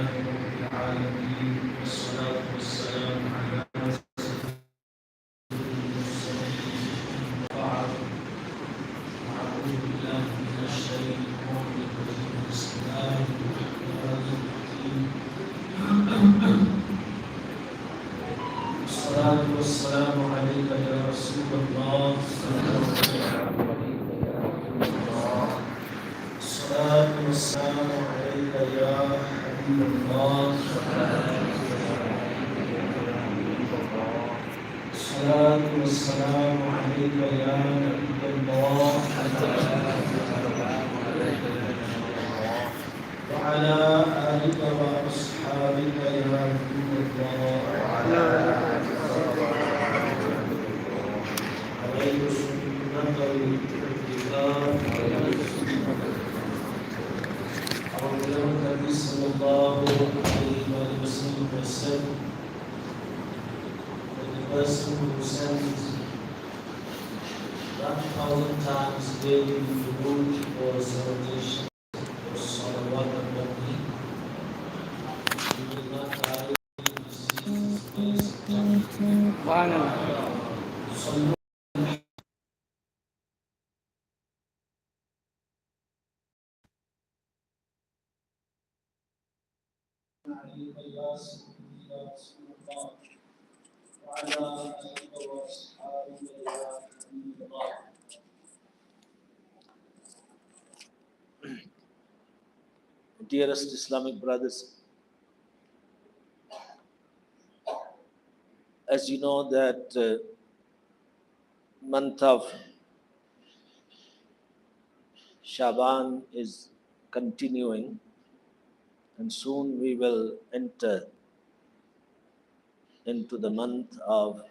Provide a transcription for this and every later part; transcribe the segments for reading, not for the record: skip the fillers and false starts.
رب العالمين والصلاة والسلام على بعض. أعوذ بالله من الشيطان الرجيم. بسم الله الرحمن الرحيم. الصلاة والسلام عليك يا رسول الله. الصلاة والسلام عليك يا حبيب الله. الصلاة والسلام عليك يا نبي الله وعلى آلك وأصحابك يا نبي الله. عليك سنة الكتاب أو النبي صلى الله عليه وسلم said, the person who sends 1,000 times daily food or salutation or salawat al-Nabi, he will not die in diseases, place, and عليك يا سيدي يا رسول الله وعلى آلك وأصحابك يا حبيب الله. Dearest Islamic brothers, as you know that month of Shaban is continuing, and soon we will enter into the month of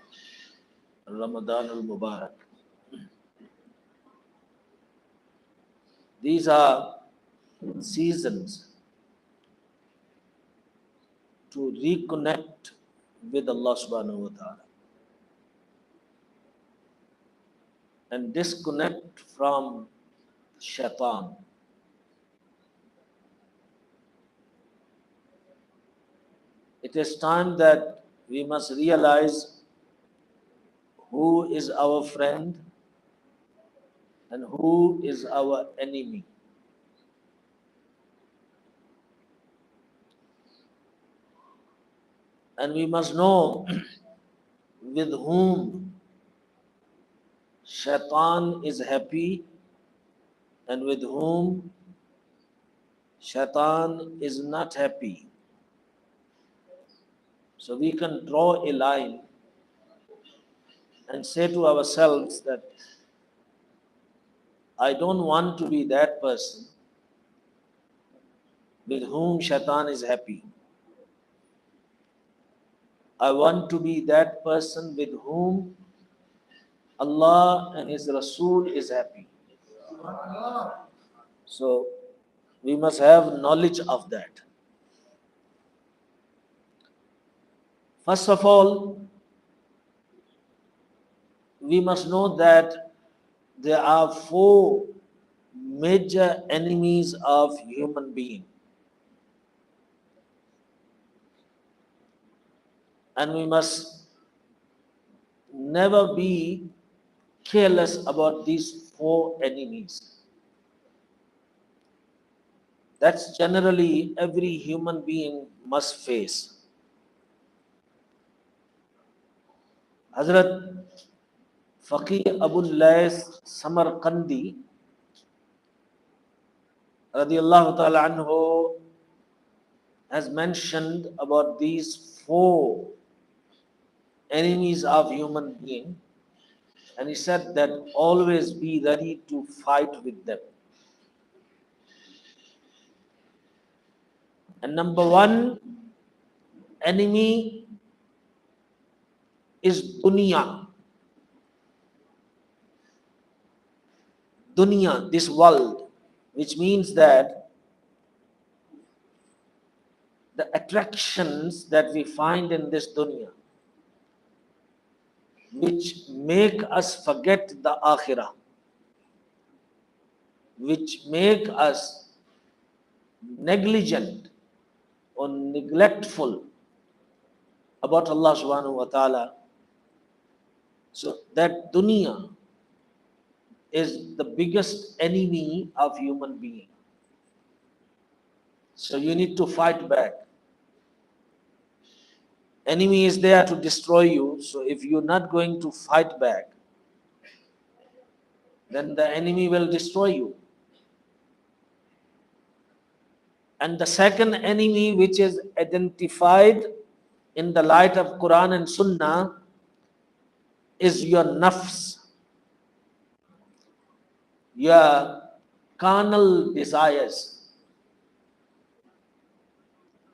Ramadan al-Mubarak. These are seasons to reconnect with Allah subhanahu wa ta'ala and disconnect from shaitan. It is time that we must realize who is our friend and who is our enemy. And we must know with whom shaitan is happy and with whom shaitan is not happy. So we can draw a line and say to ourselves that I don't want to be that person with whom shaitan is happy. I want to be that person with whom Allah and His Rasul is happy. So we must have knowledge of that. First of all, we must know that there are four major enemies of human being. And we must never be careless about these four enemies. That's generally every human being must face. Hazrat Faqih Abu Lais Samarkandi radiyallahu ta'ala anhu has mentioned about these four enemies of human being, and he said that always be ready to fight with them. And number one enemy is dunya. Dunya, this world, which means that the attractions that we find in this dunya, which make us forget the akhirah, which make us negligent or neglectful about Allah subhanahu wa ta'ala. So that dunya is the biggest enemy of human being. So you need to fight back. Enemy is there to destroy you. So if you're not going to fight back, then the enemy will destroy you. And the second enemy, which is identified in the light of Quran and Sunnah, is your nafs, your carnal desires,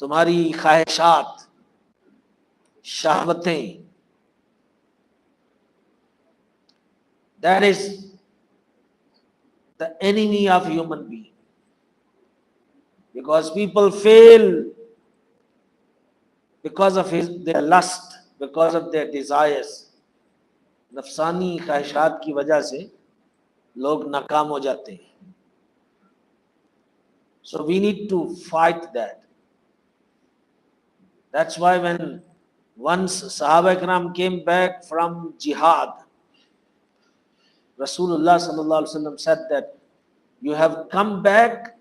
तुम्हारी ख्वाहिशात, शहवतें. That is the enemy of human being. Because people fail because of their lust, because of their desires. नफसानी ख्वाहिशात की वजह से लोग नाकाम हो जाते हैं. So we need to fight that. That's why when once Sahaba Ikram came back from jihad, Rasulullah sallallahu alaihi wasallam said that you have come back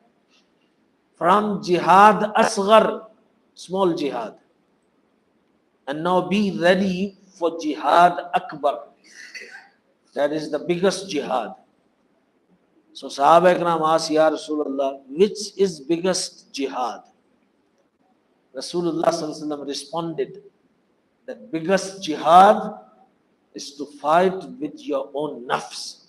from jihad asghar, small jihad, and now be ready for jihad akbar. That is the biggest jihad. So Sahaba Ikram asked, Ya Rasulullah, which is biggest jihad? Rasulullah sallallahu alaihi wasallam responded that biggest jihad is to fight with your own nafs,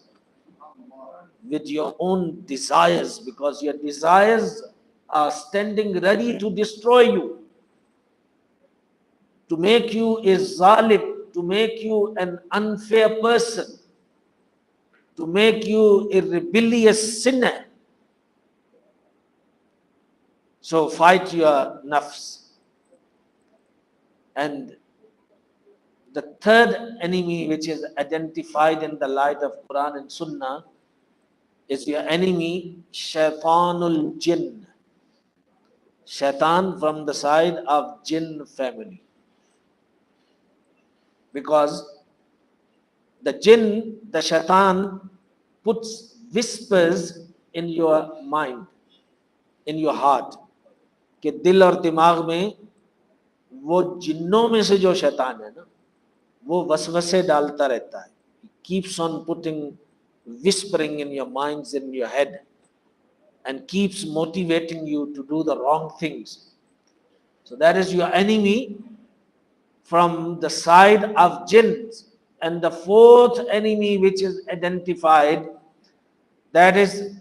with your own desires, because your desires are standing ready to destroy you, to make you a zalim, to make you an unfair person, to make you a rebellious sinner. So fight your nafs. And the third enemy, which is identified in the light of Quran and Sunnah, is your enemy, shaitanul jinn. Shaitan from the side of jinn family. Because the jinn, the shaitan, puts whispers in your mind, in your heart. कि दिल और दिमाग में वो जिन्नों में से जो शैतान है ना, वो वसवसे डालता रहता है. He keeps on putting, whispering in your minds, in your head, and keeps motivating you to do the wrong things. So that is your enemy from the side of jinns. And the fourth enemy which is identified, that is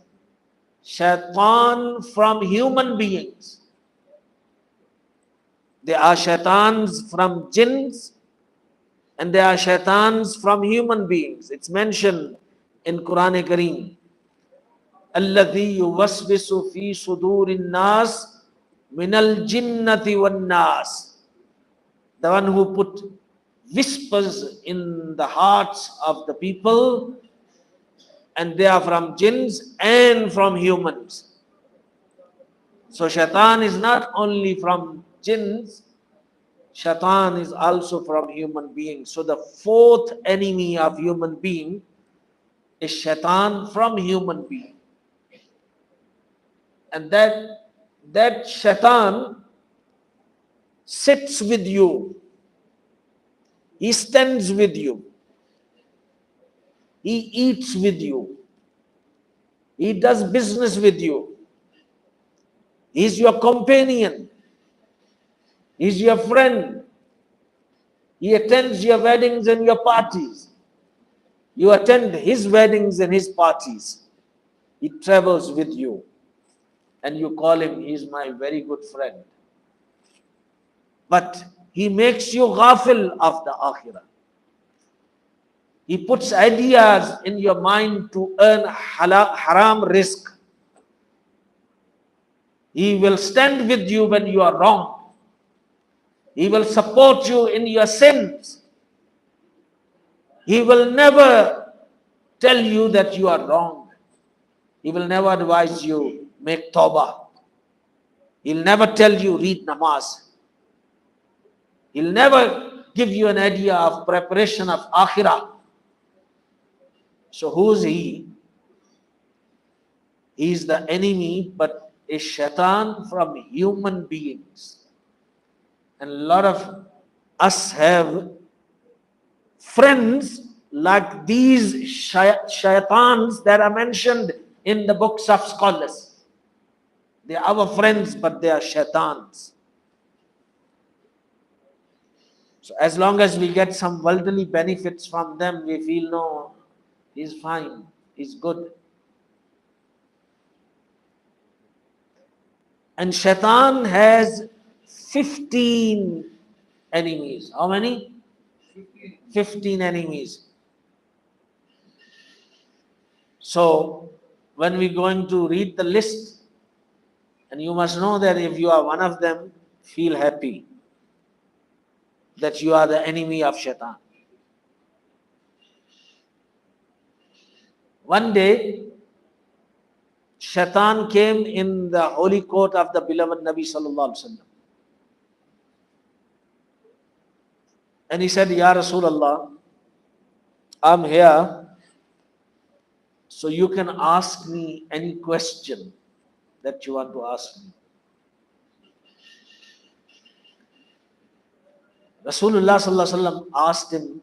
shaitan from human beings. There are shaitans from jinns and there are shaitans from human beings. It's mentioned in Quran Kareem. الَّذِي يُوَسْوِسُ فِي صُدُورِ النَّاسِ مِنَ الْجِنَّةِ وَالنَّاسِ. The one who put whispers in the hearts of the people, and they are from jinns and from humans. So shaitan is not only from jinns, shaitan is also from human beings. So the fourth enemy of human being is shaitan from human being. And that shaitan sits with you. He stands with you. He eats with you. He does business with you. He's your companion. He's your friend. He attends your weddings and your parties. You attend his weddings and his parties. He travels with you. And you call him, he's my very good friend. But he makes you ghafil of the akhirah. He puts ideas in your mind to earn haram rizq. He will stand with you when you are wrong. He will support you in your sins. He will never tell you that you are wrong. He will never advise you, make tawbah. He'll never tell you read namaz. He'll never give you an idea of preparation of akhirah. So who's he? He's the enemy, but a shaitan from human beings. And a lot of us have friends like these shaitans that are mentioned in the books of scholars. They are our friends, but they are shaitans. So as long as we get some worldly benefits from them, we feel no, he's fine, he's good. And shaitan has 15 enemies. How many? 15 enemies. So when we're going to read the list, and you must know that if you are one of them, feel happy that you are the enemy of shaitan. One day, shaitan came in the holy court of the beloved Nabi sallallahu alaihi wasallam. And he said, Ya Rasulullah, I'm here, so you can ask me any question that you want to ask me. Rasulullah sallallahu alaihi wasallam asked him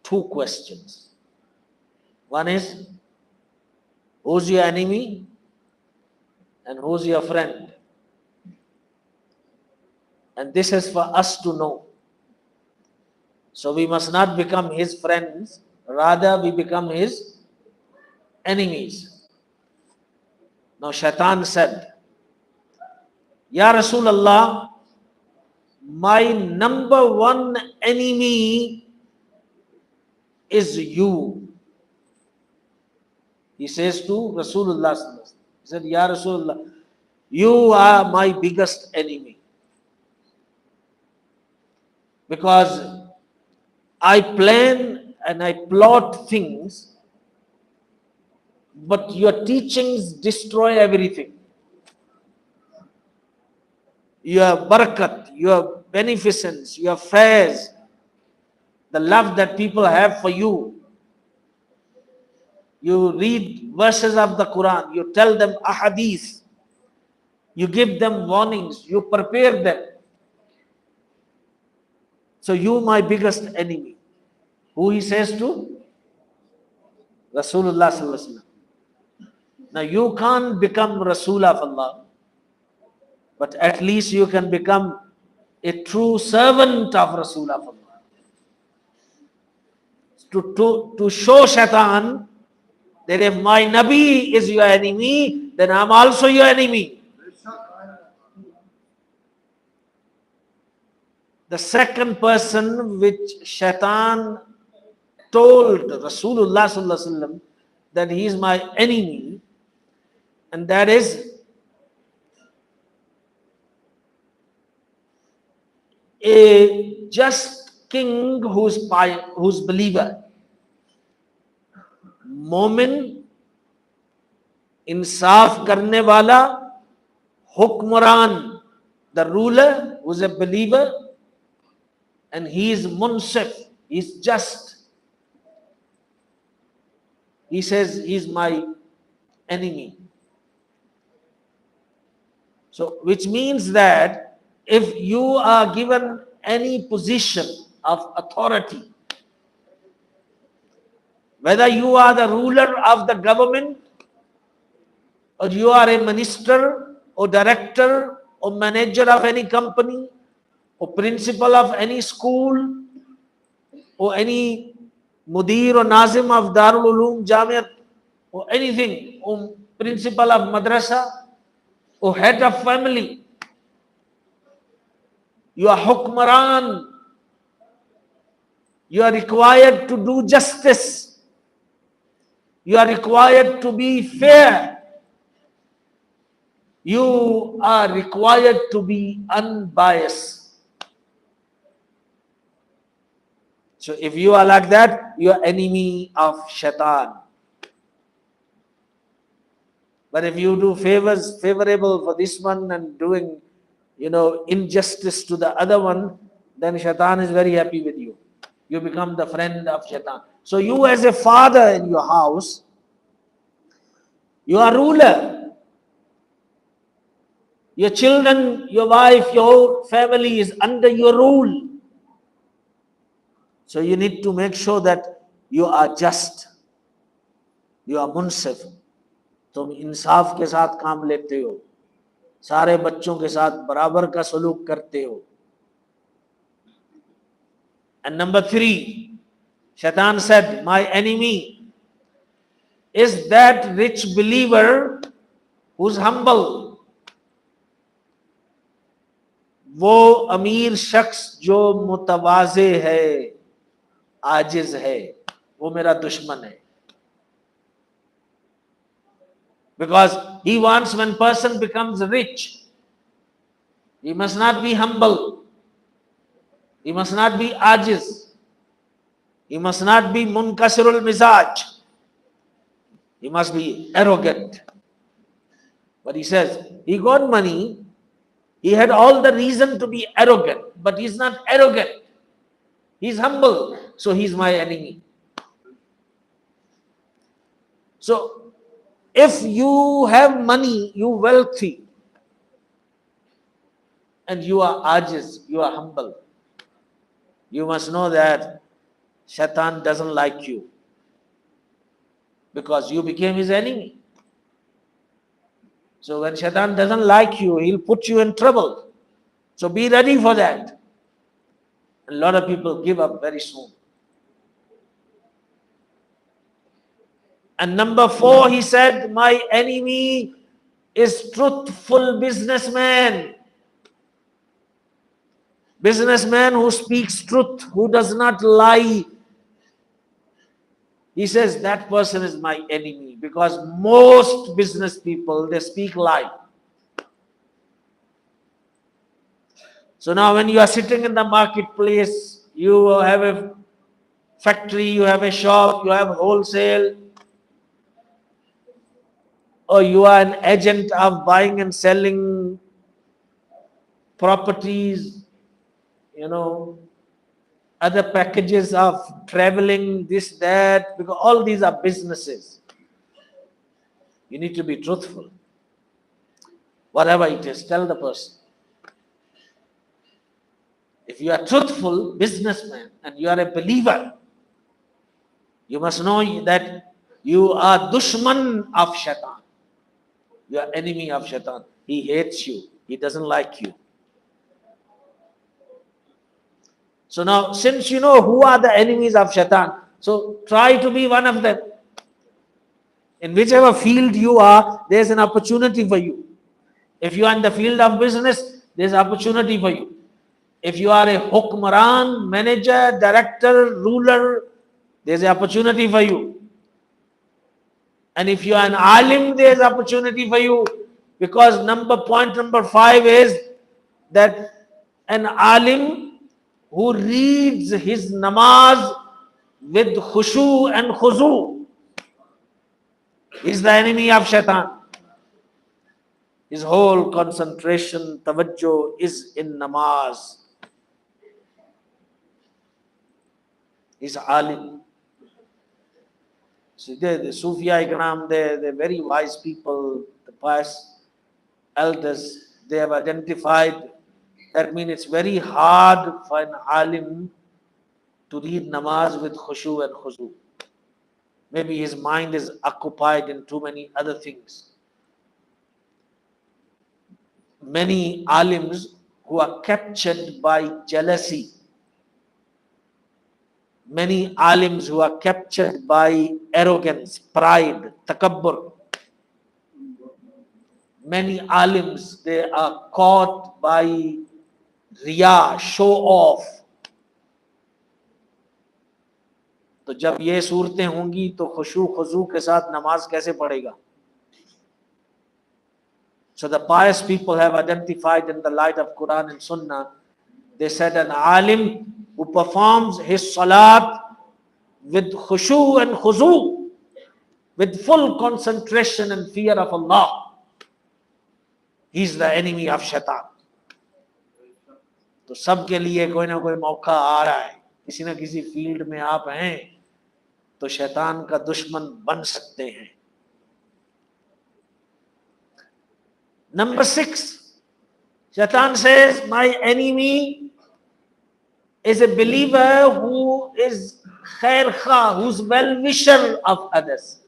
two questions. One is, who's your enemy and who's your friend? And this is for us to know. So we must not become his friends, rather we become his enemies. Now shaitan said, Ya Rasulullah, my number one enemy is you. He says to Rasulullah, he said, Ya Rasulullah, you are my biggest enemy. Because I plan and I plot things, but your teachings destroy everything. Your barakat, your beneficence, your fairs, the love that people have for you. You read verses of the Quran, you tell them ahadith, you give them warnings, you prepare them. So you my biggest enemy. Who he says to? Rasulullah sallallahu alaihi wasallam. Now you can't become Rasul of Allah, but at least you can become a true servant of Rasul of Allah. To show shaitan that if my Nabi is your enemy, then I'm also your enemy. The second person which shaitan told Rasulullah sallallahu alaihi wasallam that he is my enemy, and that is a just king who's believer, मोमिन, इंसाफ करने वाला, hukmran, the ruler who's a believer, and he is munsif, he is just. He says he is my enemy. So which means that if you are given any position of authority, whether you are the ruler of the government, or you are a minister, or director, or manager of any company, or principal of any school, or any mudir or nazim of Darul Uloom Jamiat, or anything, or principal of madrasa, or head of family, you are hukmaran, you are required to do justice, you are required to be fair, you are required to be unbiased. So if you are like that, you are enemy of shaitan. But if you do favors favorable for this one and doing, injustice to the other one, then shaitan is very happy with you. You become the friend of shaitan. So you as a father in your house, you are ruler. Your children, your wife, your whole family is under your rule. So you need to make sure that you are just, you are munsif. तुम इंसाफ के साथ काम लेते हो, सारे बच्चों के साथ बराबर का सलूक करते हो. And number 3, Shaitan said, my enemy is that rich believer who's humble. वो अमीर शख्स जो मुतवाज़े है, आजिज है, वो मेरा दुश्मन है. Because he wants, when person becomes rich, he must not be humble. He must not be ajiz. He must not be munkasirul mizaj. He must be arrogant. But he says, he got money, he had all the reason to be arrogant, but he's not arrogant. He's humble, so he's my enemy. So, if you have money, you wealthy, and you are ajiz, you are humble, you must know that shaitan doesn't like you, because you became his enemy. So when shaitan doesn't like you, he'll put you in trouble. So be ready for that. A lot of people give up very soon. And number 4, he said, my enemy is truthful businessman. Businessman who speaks truth, who does not lie. He says that person is my enemy, because most business people, they speak lie. So now when you are sitting in the marketplace, you have a factory, you have a shop, you have wholesale, or you are an agent of buying and selling properties, other packages of traveling, this, that, because all these are businesses. You need to be truthful. Whatever it is, tell the person. If you are truthful businessman and you are a believer, you must know that you are dushman of shaitan. You are enemy of shaitan. He hates you. He doesn't like you. So now, since you know who are the enemies of shaitan, so try to be one of them. In whichever field you are, there's an opportunity for you. If you are in the field of business, there's opportunity for you. If you are a hukmaran, manager, director, ruler, there's an opportunity for you. And if you are an alim, there's opportunity for you. Because point number 5 is that an alim who reads his namaz with khushu and khuzu is the enemy of shaitan. His whole concentration, tawajjuh is in namaz. He's alim. So the Sufiya Ikram, they're very wise people, the pious elders, they have identified. That means it's very hard for an alim to read namaz with khushu and khuzu. Maybe his mind is occupied in too many other things. Many alims who are captured by jealousy, many alims who are captured by arrogance, pride, takabbur. Many alims, they are caught by riya, show off. तो जब ये सूरतें होंगी तो खुशू खुजू के साथ नमाज कैसे पढ़ेगा? So the pious people have identified in the light of Quran and Sunnah. They said an alim who performs his salat with khushu and khuzu, with full concentration and fear of Allah, he is the enemy of shaitan. तो सबके लिए कोई ना कोई मौका आ रहा है, किसी ना किसी फील्ड में आप हैं तो शैतान का दुश्मन बन सकते हैं. Number 6, Shaitan says, my enemy is a believer who is khair kha, who's well-wisher of others.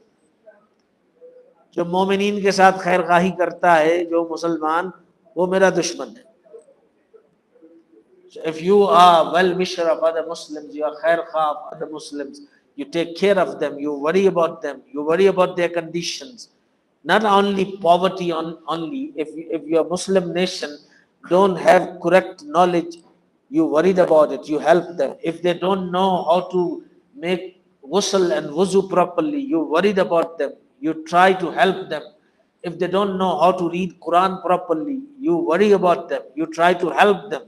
जो मोमिनीन के साथ खैर खाही करता है, जो मुसलमान, वो मेरा दुश्मन है. So if you are well-wisher of other Muslims, you are khair kha of other Muslims, you take care of them, you worry about them, you worry about their conditions. Not only poverty only, if your Muslim nation don't have correct knowledge, you worried about it, you help them. If they don't know how to make ghusl and wuzu properly, you worried about them, you try to help them. If they don't know how to read Quran properly, you worry about them, you try to help them.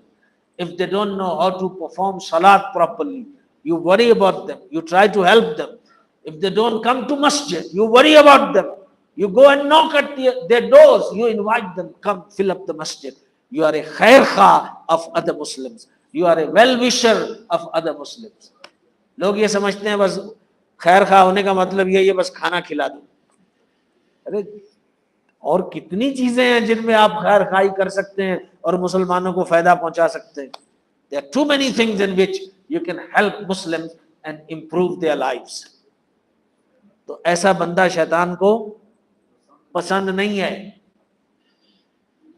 If they don't know how to perform salat properly, you worry about them, you try to help them. If they don't come to masjid, you worry about them. You go and knock at their doors, you invite them, come fill up the masjid. You are a khair kha of other Muslims. You are a well-wisher of other Muslims. लोग ये समझते हैं बस खैर खा होने का मतलब ये बस खाना खिला दो. अरे और कितनी चीजें हैं जिनमें आप खैर खाई कर सकते हैं और मुसलमानों को फायदा पहुंचा सकते हैं. There are too many things in which you can help Muslims and improve their lives. तो ऐसा बंदा शैतान को पसंद नहीं है.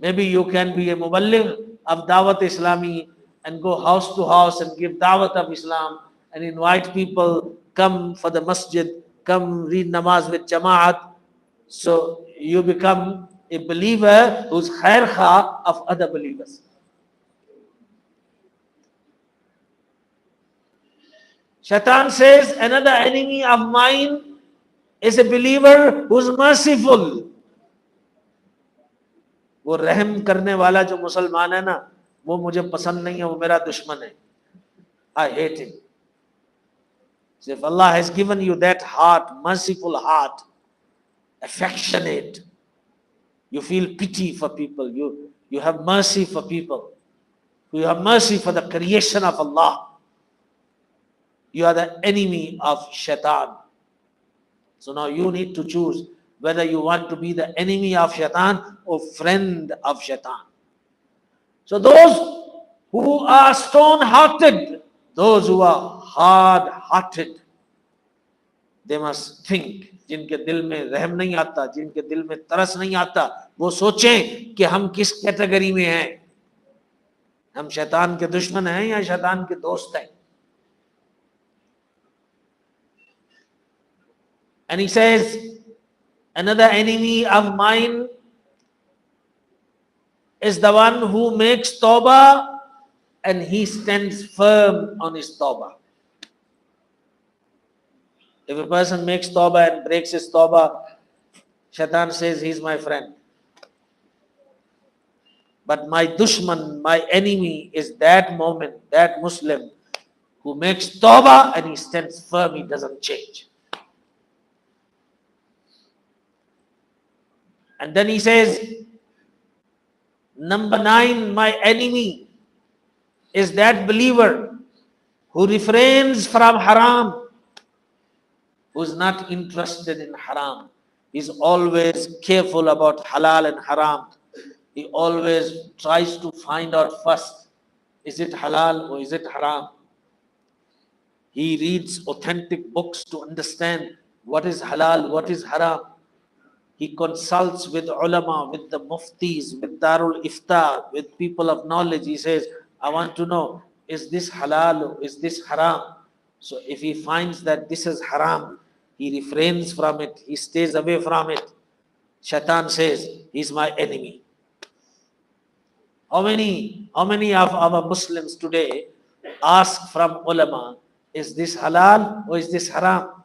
Maybe you can be a muballigh of Dawat Islami and go house to house and give Dawat of Islam and invite people, come for the masjid, come read namaz with Jama'at. So you become a believer who's khair kha of other believers. Shaitan says, another enemy of mine is a believer who's merciful. वो रहम करने वाला जो मुसलमान है ना, वो मुझे पसंद नहीं है, वो मेरा दुश्मन है. I hate him. So if Allah has given you that heart, merciful heart, affectionate, you feel pity for people, you have mercy for people, you have mercy for the creation of Allah, you are the enemy of shaitan. So now you need to choose whether you want to be the enemy of shaitan or friend of shaitan. So those who are stone-hearted, those who are hard-hearted, they must think, जिनके दिल में रहम नहीं आता, जिनके दिल में तरस नहीं आता, वो सोचें कि हम किस कैटेगरी में हैं. हम शैतान के दुश्मन हैं या शैतान के दोस्त हैं. And he says, another enemy of mine is the one who makes tawbah and he stands firm on his tawbah. If a person makes tawbah and breaks his tawbah, shaitan says he's my friend. But my dushman, my enemy is that moment, that Muslim who makes tawbah and he stands firm, he doesn't change. And then he says, number 9, my enemy is that believer who refrains from haram, who's not interested in haram. He's always careful about halal and haram. He always tries to find out first, is it halal or is it haram? He reads authentic books to understand what is halal, what is haram. He consults with ulama, with the muftis, with Darul Iftar, with people of knowledge. He says, I want to know, is this halal or is this haram? So if he finds that this is haram, he refrains from it, he stays away from it. Shaitan says, he's my enemy. How many of our Muslims today ask from ulama, is this halal or is this haram?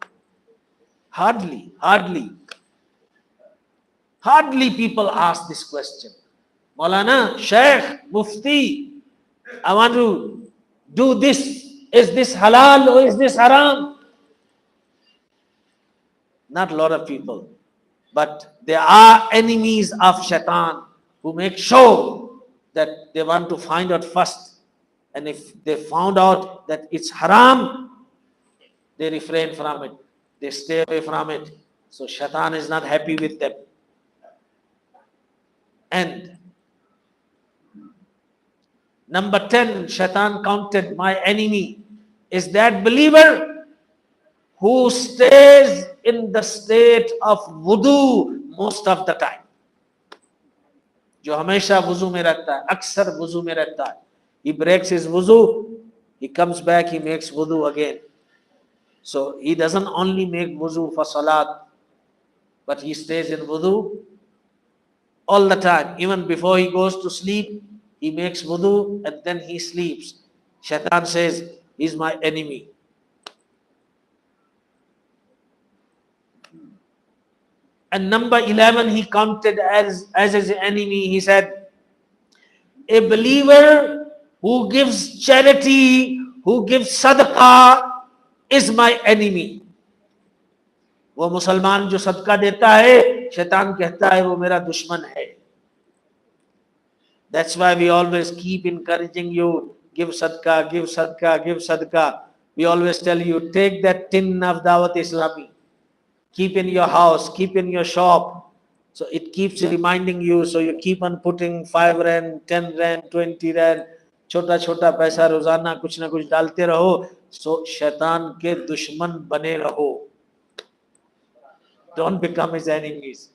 Hardly. Hardly people ask this question. Maulana, Shaykh, Mufti, I want to do this. Is this halal or is this haram? Not a lot of people. But there are enemies of shaitan who make sure that they want to find out first. And if they found out that it's haram, they refrain from it. They stay away from it. So shaitan is not happy with them. And number 10, shaitan counted, my enemy is that believer who stays in the state of wudu most of the time. जो हमेशा वुजू में रहता है, अक्सर वुजू में रहता है. He breaks his wuzu, he comes back, he makes wudu again. So he doesn't only make wuzu for salat, but he stays in wudu all the time. Even before he goes to sleep, he makes wudu and then he sleeps. Shaitan says, he's my enemy. And number 11, he counted as his enemy. He said, a believer who gives charity, who gives sadaqah, is my enemy. वो मुसलमान जो सदका देता है, शैतान कहता है वो मेरा दुश्मन है. That's why we always keep encouraging you, give sadqa, give sadqa, give sadqa. We always tell you, take that tin of Dawat Islami, keep in your house, keep in your shop. So it keeps reminding you, so you keep on putting 5 rand, 10 rand, 20 rand, छोटा छोटा पैसा रोजाना कुछ ना कुछ डालते रहो. So शैतान के दुश्मन बने रहो. Don't become his enemies.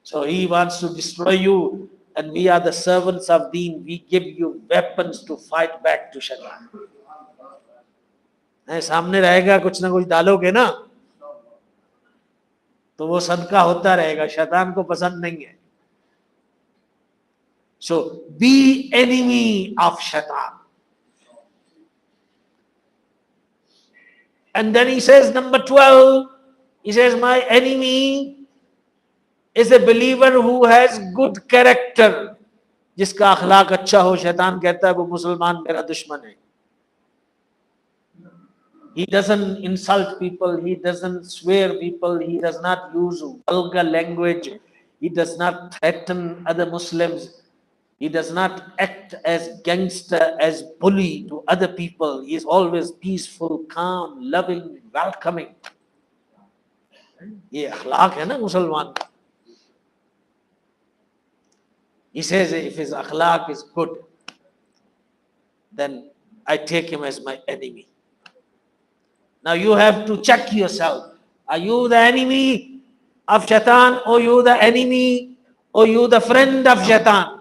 So he wants to destroy you, and we are the servants of Deen. We give you weapons to fight back to shaitan. सामने रहेगा, कुछ ना कुछ डालोगे ना, तो वो सदका होता रहेगा. शैतान को पसंद नहीं है. So be enemy of shaitan. And then he says, number 12, he says, my enemy is a believer who has good character. जिसका अखलाक अच्छा हो. शैतान कहता है वो मुसलमान मेरा दुश्मन है. He doesn't insult people, he doesn't swear people, he does not use vulgar language, he does not threaten other Muslims, he does not act as gangster, as bully to other people. He is always peaceful, calm, loving, welcoming. ये अखलाक है ना मुसलमान का. He says if his akhlaq is good, then I take him as my enemy. Now you have to check yourself. Are you the enemy of shaitan, or you the enemy, or you the friend of shaitan?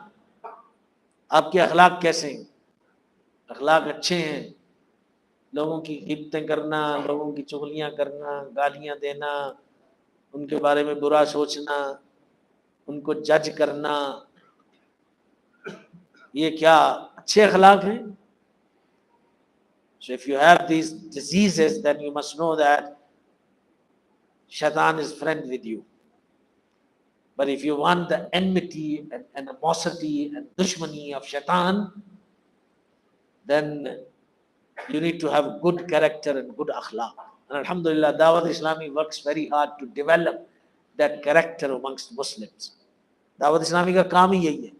आपके अखलाक कैसे हैं? अखलाक अच्छे हैं. लोगों की गिबतें करना, लोगों की चुगलियां करना, गालियां देना, उनके बारे में बुरा सोचना, उनको जज करना, ये क्या अच्छे अखलाक हैं? So if you have these diseases, then you must know that shaitan is friend with you. But if you want the enmity and animosity and dushmani of shaitan, then you need to have good character and good akhlaq. And alhamdulillah, Dawat Islami works very hard to develop that character amongst Muslims. Dawat Islami का काम ही यही है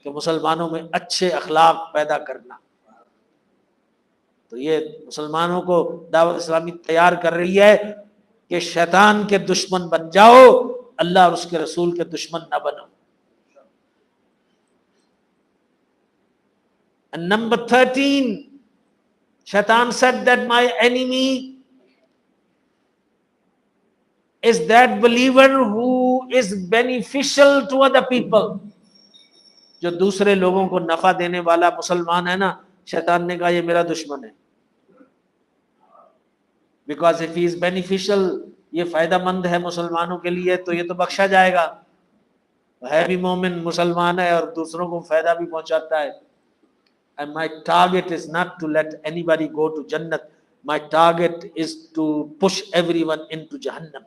कि मुसलमानों में अच्छे अखलाक पैदा करना. तो ये मुसलमानों को दावत इस्लामी तैयार कर रही है कि शैतान के दुश्मन बन जाओ, अल्लाह और उसके रसूल के दुश्मन न बनो. And number 13, Shaitan said that my enemy is that believer who is beneficial to other people. जो दूसरे लोगों को नफा देने वाला मुसलमान है ना, शैतान ने कहा ये मेरा दुश्मन है. Because if he is beneficial, ये फायदामंद है मुसलमानों के लिए, तो ये तो बख्शा जाएगा. है भी मोमिन, मुसलमान है और दूसरों को फायदा भी पहुंचाता है. And my target is not to let anybody go to Jannat. My target is to push everyone into Jahannam.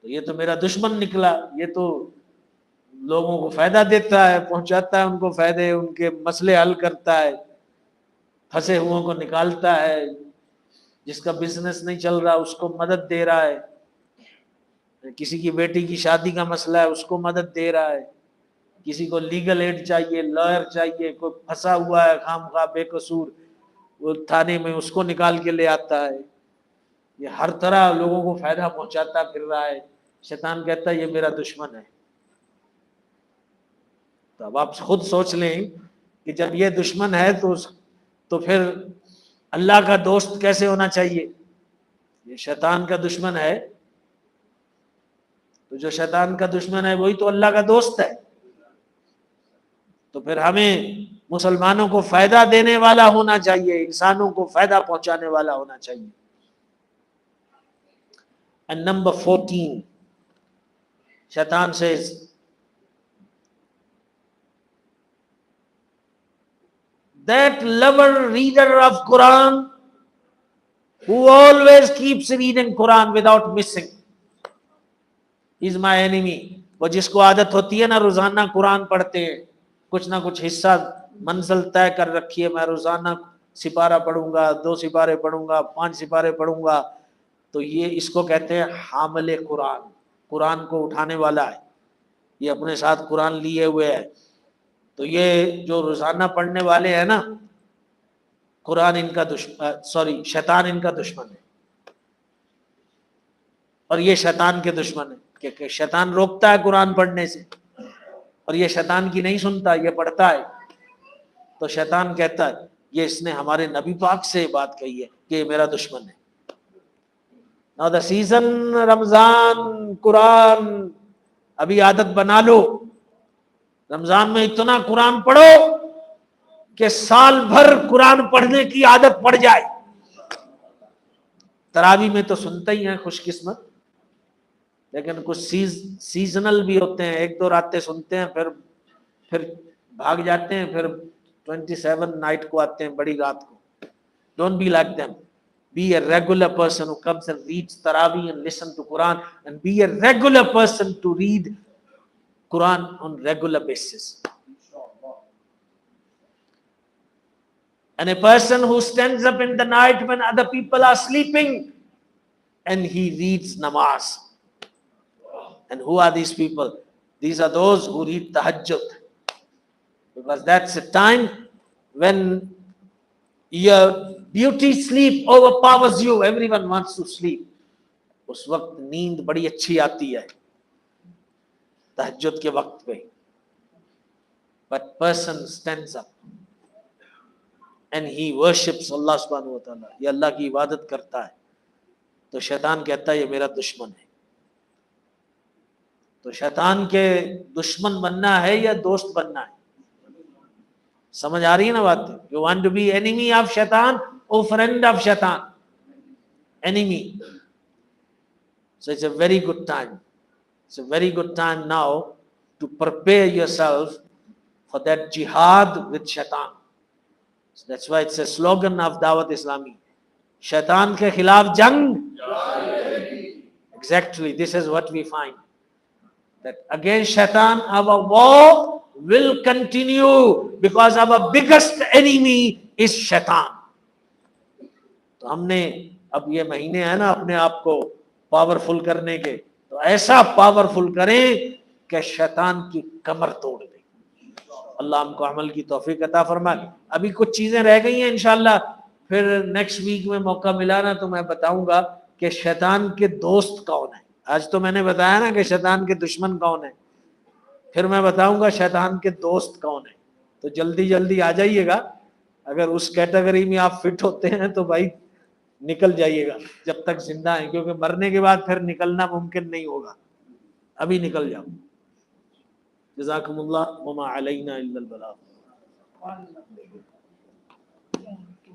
तो ये तो मेरा दुश्मन निकला. ये तो लोगों को फायदा देता है, पहुंचाता है उनको फायदे, उनके मसले हल करता है, फंसे हुओं को निकालता है, जिसका बिजनेस नहीं चल रहा उसको मदद दे रहा है. किसी की बेटी की शादी का मसला है, उसको मदद दे रहा है, किसी को लीगल एड चाहिए, लॉयर चाहिए, कोई फंसा हुआ है खामखा बेकसूर, वो थाने में उसको निकाल के ले आता है। ये हर तरह लोगों को फायदा पहुंचाता फिर रहा है। शैतान कहता है ये मेरा दुश्मन है। तो अब आप खुद सोच लें कि जब ये दुश्मन है तो फिर अल्लाह का दोस्त कैसे होना चाहिए। ये शैतान का दुश्मन है, तो जो शैतान का दुश्मन है वही तो अल्लाह का दोस्त है। तो फिर हमें मुसलमानों को फायदा देने वाला होना चाहिए, इंसानों को फायदा पहुंचाने वाला होना चाहिए। एंड नंबर 14, शैतान says that lover reader of Quran who always keeps reading Quran without missing is my enemy। वो जिसको आदत होती है ना रोजाना कुरान पढ़ते हैं, कुछ ना कुछ हिस्सा मंजिल तय कर रखी है, मैं रोजाना सिपारा पढ़ूंगा, 2 सिपारे पढ़ूंगा, 5 सिपारे पढ़ूंगा, तो ये इसको कहते हैं हामिले कुरान, कुरान को उठाने वाला है, ये अपने साथ कुरान लिए हुए है। तो ये जो रोजाना पढ़ने वाले हैं ना, कुरान इनका दुश्मन, शैतान इनका दुश्मन है। और ये शैतान के दुश्मन है कि शैतान रोकता है कुरान पढ़ने से, और ये शैतान की नहीं सुनता, ये पढ़ता है। तो शैतान कहता है ये इसने हमारे नबी पाक से बात कही है कि ये मेरा दुश्मन है। Now the season Ramzan Quran, अभी आदत बना लो, रमजान में इतना कुरान पढ़ो कि साल भर कुरान पढ़ने की आदत पड़ जाए। तरावी में तो सुनते ही हैं खुशकिस्मत, लेकिन कुछ सीजनल भी होते हैं, 1-2 रातें सुनते हैं, फिर भाग जाते हैं, फिर 27 नाइट को आते हैं, बड़ी रात को। Don't be like them, be a regular person who comes and reads Taraweeh and listen to Quran, and be a regular person to read Quran on regular basis. And a person who stands up in the night when other people are sleeping and he reads namaz. And who are these people? These are those who read tahajjud, because that's a time when your beauty sleep overpowers you. Everyone wants to sleep. उस वक्त नींद बड़ी अच्छी आती है तहज्जुद के वक्त पे। But person stands up and he worships Allah subhanahu wa ta'ala, ये अल्लाह की इबादत करता है, तो शैतान कहता है ये मेरा दुश्मन है। तो शैतान के दुश्मन बनना है या दोस्त बनना है? समझ आ रही है ना बात? You want to be enemy of shaitan or friend of shaitan? Enemy. So it's a very good time. It's a very good time now to prepare yourself for that jihad with shaitan. So that's why it's a slogan of Dawat Islami. Shaitan ke khilaf jang. Exactly, this is what we find. That against shaitan our war will continue because our biggest enemy is shaitan. तो हमने अब ये महीने हैं ना अपने आप को पावरफुल करने के, तो ऐसा पावरफुल करें कि शैतान की कमर तोड़ दे। अल्लाह हमको अमल की तौफीक अता फरमाए। अभी कुछ चीजें रह गई हैं, इंशाल्लाह फिर नेक्स्ट वीक में मौका मिला ना तो मैं बताऊंगा कि शैतान के दोस्त कौन है। आज तो मैंने बताया ना कि शैतान के दुश्मन कौन है, फिर मैं बताऊंगा शैतान के दोस्त कौन है। तो जल्दी जल्दी आ जाइएगा, अगर उस कैटेगरी में आप फिट होते हैं तो भाई निकल जाइएगा जब तक जिंदा है, क्योंकि मरने के बाद फिर निकलना मुमकिन नहीं होगा, अभी निकल जाओ। जज़ाकुमुल्लाह व मा अलैना इल्लल बलाग।